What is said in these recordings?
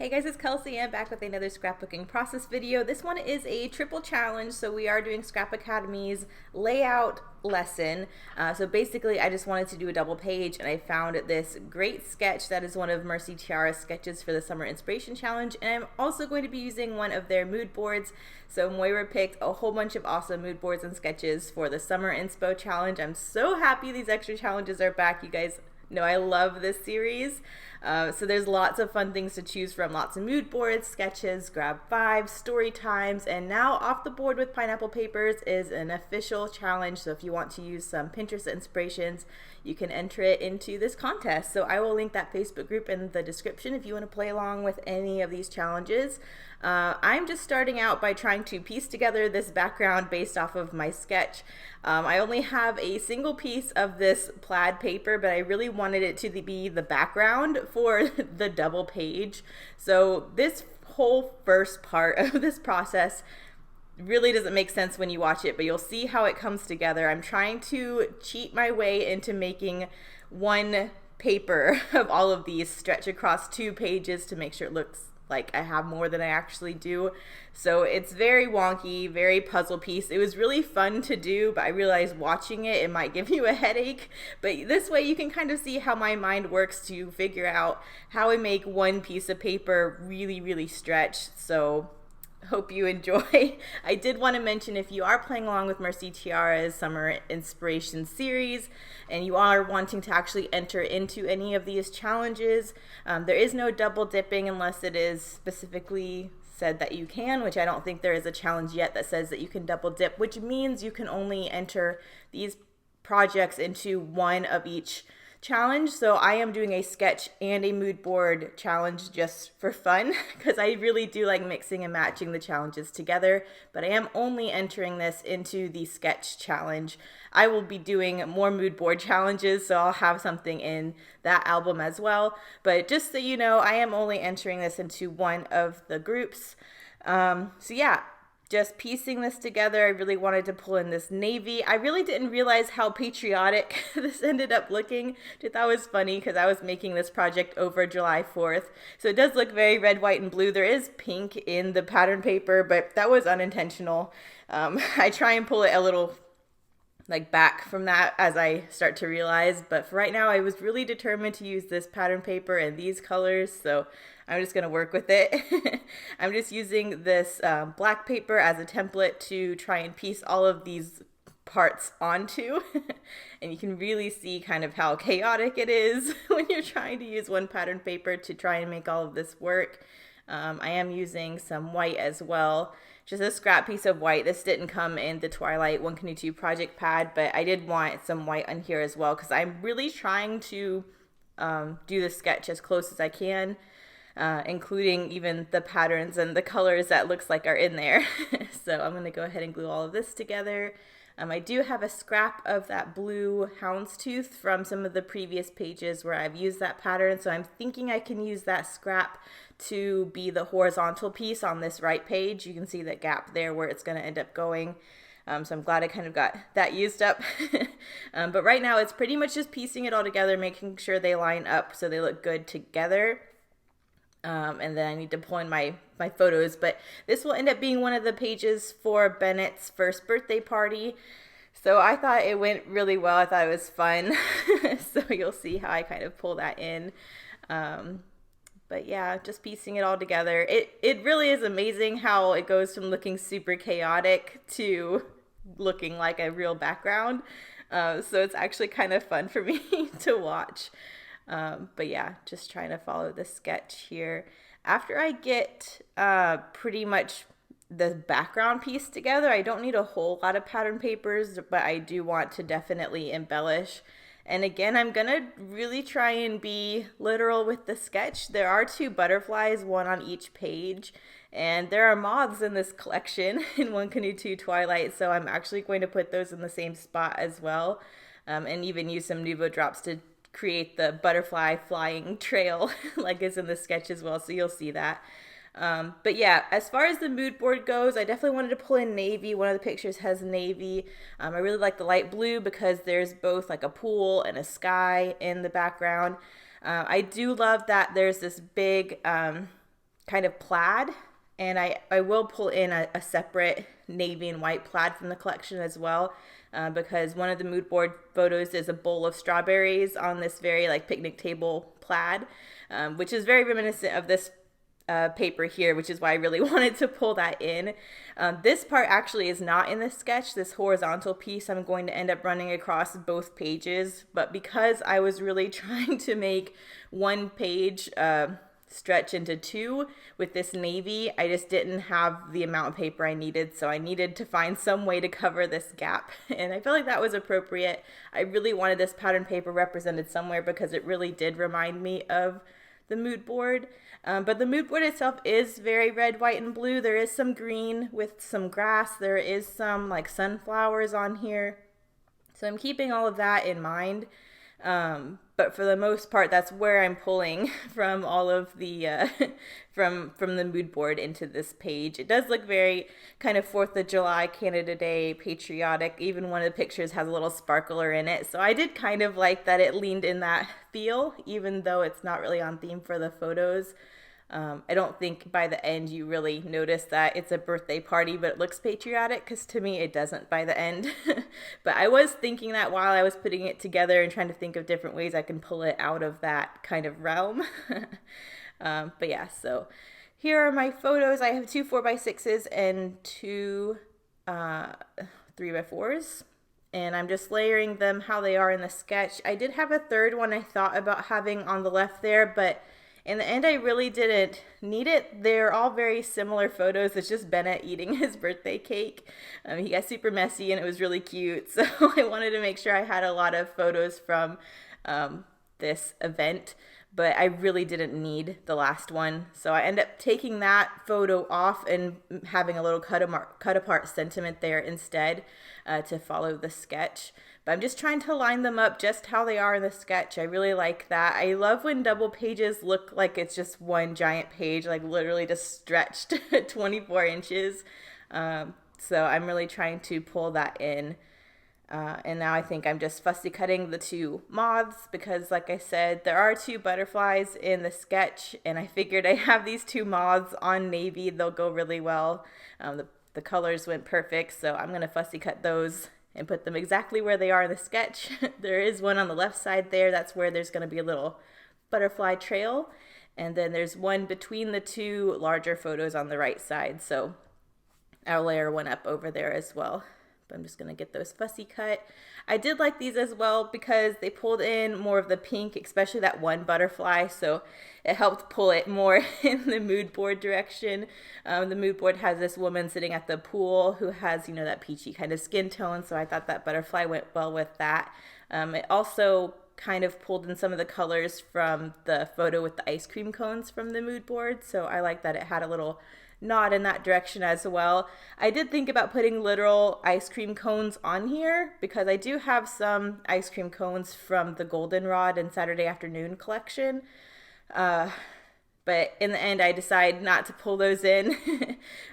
Hey guys, it's Kelsey. I'm back with another scrapbooking process video. This one is a triple challenge, so we are doing Scrap Academy's layout lesson. So basically, I just wanted to do a double page, and I found this great sketch that is one of Mercy Tiara's sketches for the Summer Inspiration Challenge, and I'm also going to be using one of their mood boards. So Moira picked a whole bunch of awesome mood boards and sketches for the Summer Inspo Challenge. I'm so happy these extra challenges are back, you guys. No, I love this series. So there's lots of fun things to choose from. Lots of mood boards, sketches, grab five, story times, and now off the board with pineapple papers is an official challenge. So if you want to use some Pinterest inspirations, you can enter it into this contest. So I will link that Facebook group in the description if you want to play along with any of these challenges. I'm just starting out by trying to piece together this background based off of my sketch. I only have a single piece of this plaid paper, but I really wanted it to be the background for the double page. So this whole first part of this process really doesn't make sense when you watch it, but you'll see how it comes together. I'm trying to cheat my way into making one paper of all of these stretch across 2 pages to make sure it looks like I have more than I actually do. So it's very wonky, very puzzle piece. It was really fun to do, but I realized watching it, it might give you a headache. But this way you can kind of see how my mind works to figure out how I make one piece of paper really, really stretch. So hope you enjoy. I did want to mention, if you are playing along with Mercy Tiara's Summer Inspiration series and you are wanting to actually enter into any of these challenges, there is no double dipping unless it is specifically said that you can, which I don't think there is a challenge yet that says that you can double dip, which means you can only enter these projects into one of each challenge. So I am doing a sketch and a mood board challenge just for fun because I really do like mixing and matching the challenges together, but I am only entering this into the sketch challenge. I will be doing more mood board challenges, so I'll have something in that album as well, but just so you know, I am only entering this into one of the groups. So yeah, just piecing this together. I really wanted to pull in this navy. I really didn't realize how patriotic this ended up looking. I thought it was funny because I was making this project over July 4th. So it does look very red, white, and blue. There is pink in the pattern paper, but that was unintentional. I try and pull it a little back from that as I start to realize, but for right now I was really determined to use this pattern paper and these colors, so I'm just going to work with it. I'm just using this black paper as a template to try and piece all of these parts onto and you can really see kind of how chaotic it is when you're trying to use one pattern paper to try and make all of this work. I am using some white as well, just a scrap piece of white. This didn't come in the Twilight One Canoe 2 project pad, but I did want some white on here as well because I'm really trying to do the sketch as close as I can, including even the patterns and the colors that looks like are in there. So I'm going to go ahead and glue all of this together. I do have a scrap of that blue houndstooth from some of the previous pages where I've used that pattern, so I'm thinking I can use that scrap to be the horizontal piece on this right page. You can see that gap there where it's going to end up going. So I'm glad I kind of got that used up. But right now it's pretty much just piecing it all together, making sure they line up so they look good together. And then I need to pull in my photos, but this will end up being one of the pages for Bennett's first birthday party. So I thought it went really well. I thought it was fun. So you'll see how I kind of pull that in. But yeah, just piecing it all together. It really is amazing how it goes from looking super chaotic to looking like a real background. So it's actually kind of fun for me to watch. But yeah, just trying to follow the sketch here. After I get pretty much the background piece together, I don't need a whole lot of pattern papers, but I do want to definitely embellish. And again, I'm gonna really try and be literal with the sketch. There are 2 butterflies, one on each page, and there are moths in this collection in One Canoe 2 Twilight, so I'm actually going to put those in the same spot as well, and even use some Nuvo drops to create the butterfly flying trail like is in the sketch as well, so you'll see that. But yeah, as far as the mood board goes, I definitely wanted to pull in navy. One of the pictures has navy. I really like the light blue because there's both like a pool and a sky in the background. I do love that there's this big kind of plaid, and I will pull in a separate navy and white plaid from the collection as well, because one of the mood board photos is a bowl of strawberries on this very like picnic table plaid, which is very reminiscent of this paper here, which is why I really wanted to pull that in. This part actually is not in the sketch. This horizontal piece I'm going to end up running across both pages, but because I was really trying to make one page stretch into two with this navy, I just didn't have the amount of paper I needed, so I needed to find some way to cover this gap, and I felt like that was appropriate. I really wanted this pattern paper represented somewhere because it really did remind me of the mood board, but the mood board itself is very red, white, and blue. There is some green with some grass. There is some like sunflowers on here, so I'm keeping all of that in mind. But for the most part, that's where I'm pulling from all of the from the mood board into this page. It does look very kind of 4th of July, Canada Day, patriotic. Even one of the pictures has a little sparkler in it. So I did kind of like that it leaned in that feel, even though it's not really on theme for the photos. I don't think by the end you really notice that it's a birthday party, but it looks patriotic, because to me it doesn't by the end. But I was thinking that while I was putting it together and trying to think of different ways I can pull it out of that kind of realm. But yeah, so here are my photos. I have 2 4x6s and 2 3x4s. And I'm just layering them how they are in the sketch. I did have a third one I thought about having on the left there, but in the end, I really didn't need it. They're all very similar photos. It's just Bennett eating his birthday cake. He got super messy and it was really cute. So I wanted to make sure I had a lot of photos from this event, but I really didn't need the last one. So I ended up taking that photo off and having a little cut apart sentiment there instead to follow the sketch. But I'm just trying to line them up just how they are in the sketch. I really like that. I love when double pages look like it's just one giant page, like literally just stretched 24 inches. So I'm really trying to pull that in. And now I think I'm just fussy cutting the 2 moths because, like I said, there are 2 butterflies in the sketch, and I figured I have these 2 moths on navy. They'll go really well. The colors went perfect, so I'm going to fussy cut those and put them exactly where they are in the sketch. There is one on the left side there. That's where there's going to be a little butterfly trail. And then there's one between the 2 larger photos on the right side. So I'll layer one up over there as well. But I'm just going to get those fussy cut. I did like these as well because they pulled in more of the pink, especially that one butterfly. So it helped pull it more in the mood board direction. The mood board has this woman sitting at the pool who has, you know, that peachy kind of skin tone. So I thought that butterfly went well with that. It also kind of pulled in some of the colors from the photo with the ice cream cones from the mood board. So I like that it had a little nod in that direction as well. I did think about putting literal ice cream cones on here because I do have some ice cream cones from the Goldenrod and Saturday Afternoon collection. But in the end, I decided not to pull those in.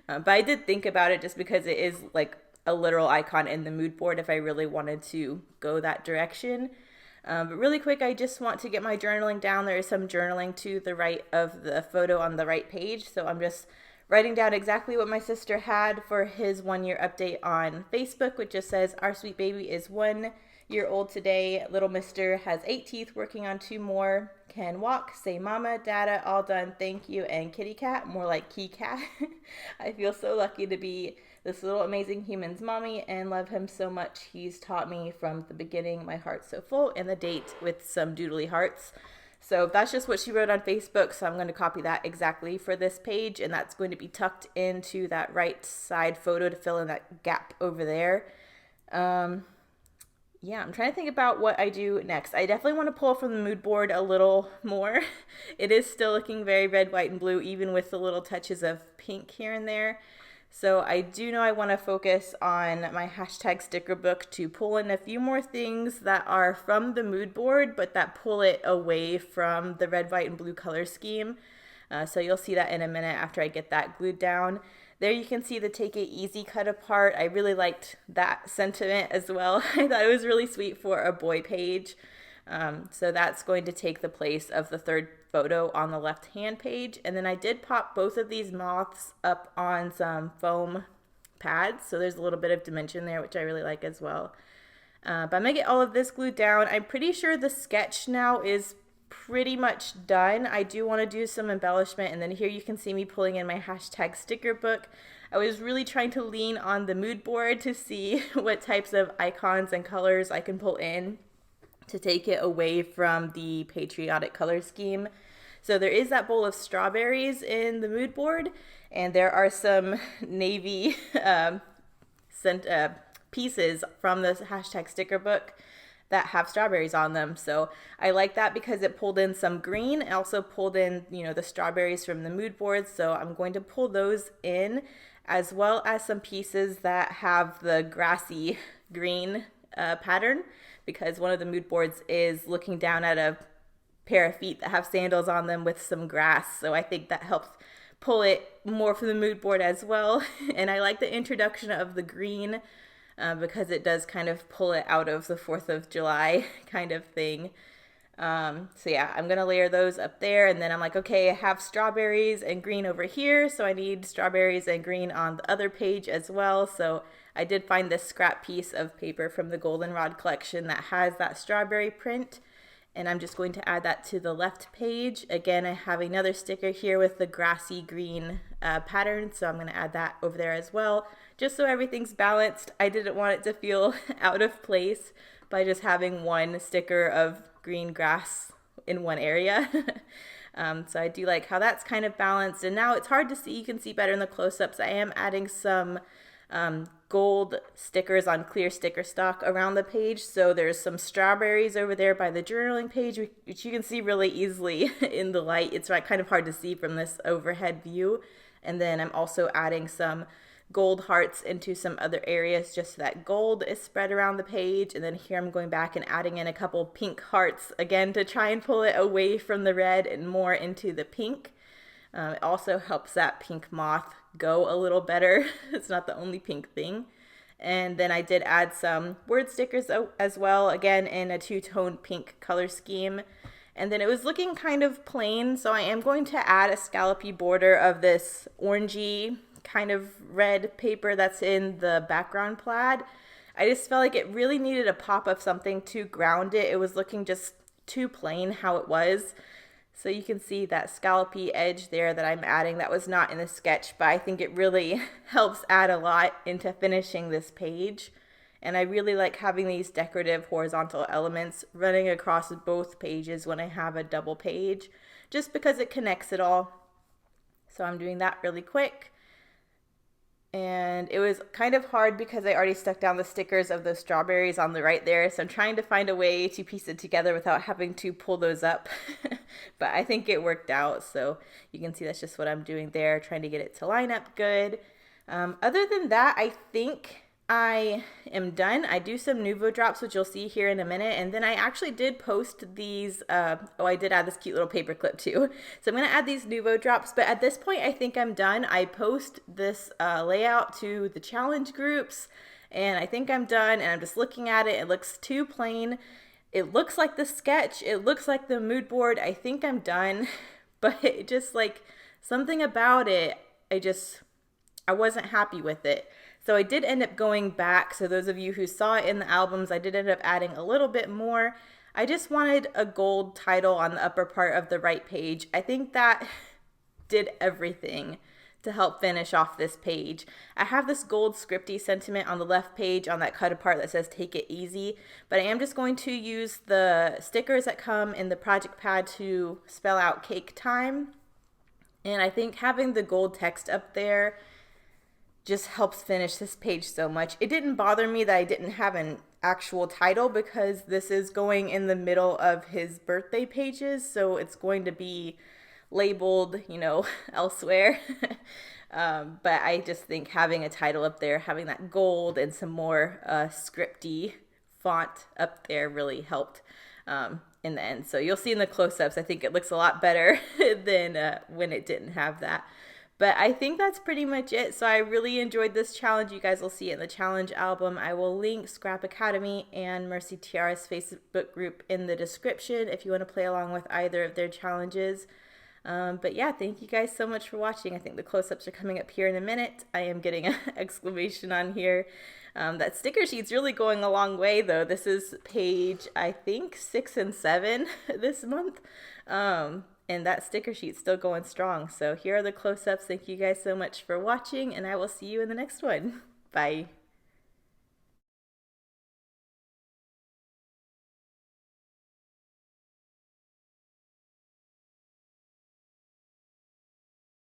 But I did think about it just because it is like a literal icon in the mood board if I really wanted to go that direction. But really quick, I just want to get my journaling down. There is some journaling to the right of the photo on the right page. So I'm just writing down exactly what my sister had for his 1-year update on Facebook, which just says, "Our sweet baby is 1 year old today. Little mister has 8 teeth, working on 2 more. Can walk, say mama, dada, all done, thank you, and kitty cat," more like key cat. I feel so lucky to be this little amazing human's mommy and love him so much. He's taught me from the beginning. My heart's so full, and the date with some doodly hearts. So that's just what she wrote on Facebook, so I'm going to copy that exactly for this page, and that's going to be tucked into that right side photo to fill in that gap over there. Yeah, I'm trying to think about what I do next. I definitely want to pull from the mood board a little more. It is still looking very red, white, and blue, even with the little touches of pink here and there. So I do know I want to focus on my hashtag sticker book to pull in a few more things that are from the mood board, but that pull it away from the red, white, and blue color scheme. So you'll see that in a minute after I get that glued down. There you can see the Take It Easy cut apart. I really liked that sentiment as well. I thought it was really sweet for a boy page. So that's going to take the place of the third photo on the left-hand page. And then I did pop both of these moths up on some foam pads, so there's a little bit of dimension there, which I really like as well. But I'm going to get all of this glued down. I'm pretty sure the sketch now is pretty much done. I do want to do some embellishment, and then here you can see me pulling in my hashtag sticker book. I was really trying to lean on the mood board to see what types of icons and colors I can pull in to take it away from the patriotic color scheme. So there is that bowl of strawberries in the mood board, and there are some navy pieces from the hashtag sticker book that have strawberries on them. So I like that because it pulled in some green. It also pulled in, the strawberries from the mood board. So I'm going to pull those in, as well as some pieces that have the grassy green pattern, because one of the mood boards is looking down at a pair of feet that have sandals on them with some grass. So I think that helps pull it more from the mood board as well. And I like the introduction of the green because it does kind of pull it out of the 4th of July kind of thing. So yeah, I'm going to layer those up there. And then I'm like, okay, I have strawberries and green over here, so I need strawberries and green on the other page as well. So I did find this scrap piece of paper from the Goldenrod collection that has that strawberry print, and I'm just going to add that to the left page. Again, I have another sticker here with the grassy green pattern, so I'm going to add that over there as well, just so everything's balanced. I didn't want it to feel out of place by just having one sticker of green grass in one area. So I do like how that's kind of balanced, and now it's hard to see. You can see better in the close-ups. I am adding some gold stickers on clear sticker stock around the page. So there's some strawberries over there by the journaling page, which you can see really easily in the light. It's kind of hard to see from this overhead view. And then I'm also adding some gold hearts into some other areas just so that gold is spread around the page. And then here I'm going back and adding in a couple pink hearts again to try and pull it away from the red and more into the pink. It also helps that pink moth go a little better. It's not the only pink thing. And then I did add some word stickers as well, again in a two-tone pink color scheme. And then it was looking kind of plain, so I am going to add a scallopy border of this orangey kind of red paper that's in the background plaid. I just felt like it really needed a pop of something to ground it. It was looking just too plain how it was. So you can see that scallopy edge there that I'm adding. That was not in the sketch, but I think it really helps add a lot into finishing this page. And I really like having these decorative horizontal elements running across both pages when I have a double page, just because it connects it all. So I'm doing that really quick. And it was kind of hard because I already stuck down the stickers of those strawberries on the right there. So I'm trying to find a way to piece it together without having to pull those up. But I think it worked out. So you can see that's just what I'm doing there, trying to get it to line up good. Other than that, I think I am done. I do some Nuvo drops, which you'll see here in a minute. And then I actually did post these. I did add this cute little paper clip too. So I'm going to add these Nuvo drops. But at this point, I think I'm done. I post this layout to the challenge groups. And I think I'm done. And I'm just looking at it. It looks too plain. It looks like the sketch. It looks like the mood board. I think I'm done. But it just something about it, I wasn't happy with it. So I did end up going back. So those of you who saw it in the albums, I did end up adding a little bit more. I just wanted a gold title on the upper part of the right page. I think that did everything to help finish off this page. I have this gold scripty sentiment on the left page on that cut apart that says take it easy, but I am just going to use the stickers that come in the project pad to spell out cake time. And I think having the gold text up there just helps finish this page so much. It didn't bother me that I didn't have an actual title because this is going in the middle of his birthday pages, so it's going to be labeled, elsewhere. But I just think having a title up there, having that gold and some more scripty font up there really helped in the end. So you'll see in the close-ups, I think it looks a lot better than when it didn't have that. But I think that's pretty much it. So I really enjoyed this challenge. You guys will see it in the challenge album. I will link Scrap Academy and Mercy Tiara's Facebook group in the description if you want to play along with either of their challenges. But yeah, thank you guys so much for watching. I think the close-ups are coming up here in a minute. I am getting an exclamation on here. That sticker sheet's really going a long way though. This is page, I think, 6 and 7 this month. And that sticker sheet's still going strong. So here are the close-ups. Thank you guys so much for watching, and I will see you in the next one. Bye.